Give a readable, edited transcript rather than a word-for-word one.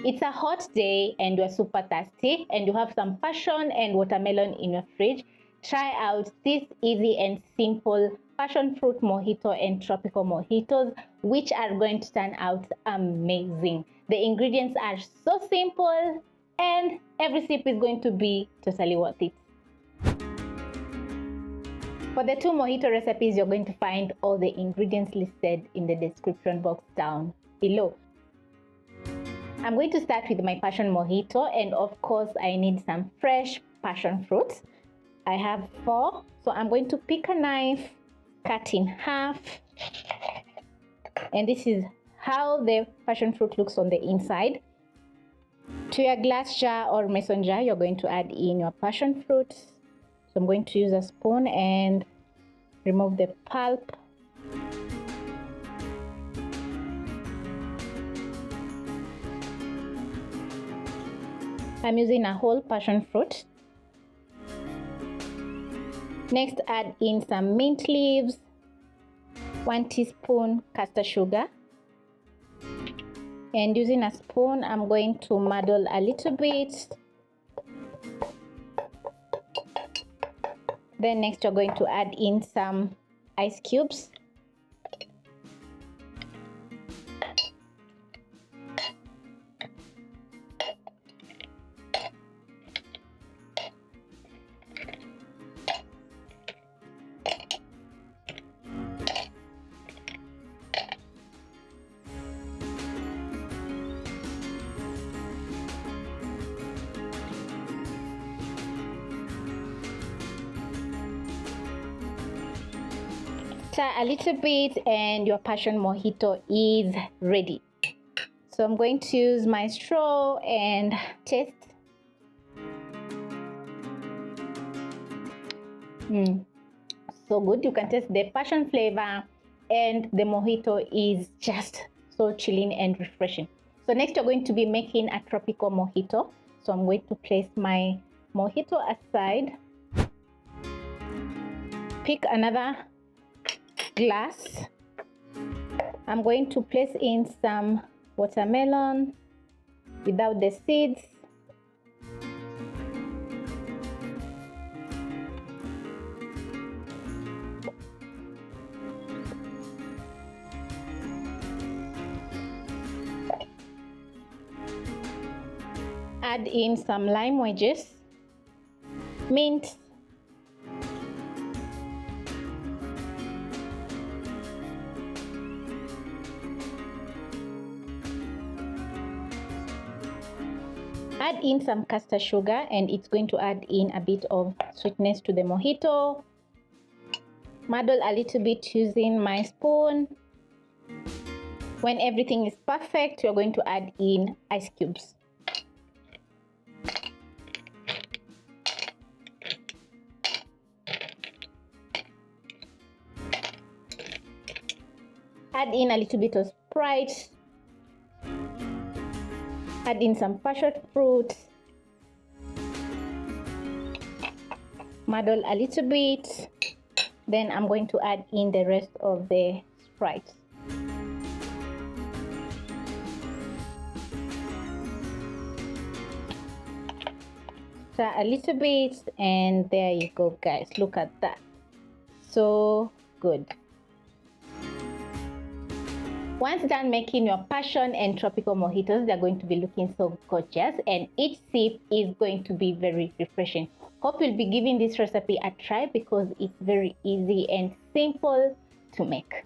It's a hot day and you're super thirsty and you have some passion and watermelon in your fridge. Try out this easy and simple passion fruit mojito and tropical mojitos, which are going to turn out amazing. The ingredients are so simple and every sip is going to be totally worth it. For the 2 mojito recipes, you're going to find all the ingredients listed in the description box down below. I'm going to start with my passion mojito, and of course I need some fresh passion fruits. I have 4, so I'm going to pick a knife, cut in half, and this is how the passion fruit looks on the inside. To your glass jar or mason jar, you're going to add in your passion fruit. So I'm going to use a spoon and remove the pulp. I'm using a whole passion fruit. Next, add in some mint leaves, 1 teaspoon castor sugar, and using a spoon, I'm going to muddle a little bit. Then next, you're going to add in some ice cubes. Stir a little bit and your passion mojito is ready. So I'm going to use my straw and taste. So good. You can taste the passion flavor, and the mojito is just so chilling and refreshing. So next you're going to be making a tropical mojito. So I'm going to place my mojito aside, pick another glass. I'm going to place in some watermelon without the seeds. Add in some lime wedges, mint, add in some castor sugar, and it's going to add in a bit of sweetness to the mojito. Muddle a little bit using my spoon. When everything is perfect, you're going to add in ice cubes. Add in a little bit of Sprite. Add in some passion fruit. Muddle a little bit. Then I'm going to add in the rest of the Sprite. Stir a little bit, and there you go, guys. Look at that. So good. Once done making your passion and tropical mojitos, they're going to be looking so gorgeous, and each sip is going to be very refreshing. Hope you'll be giving this recipe a try because it's very easy and simple to make.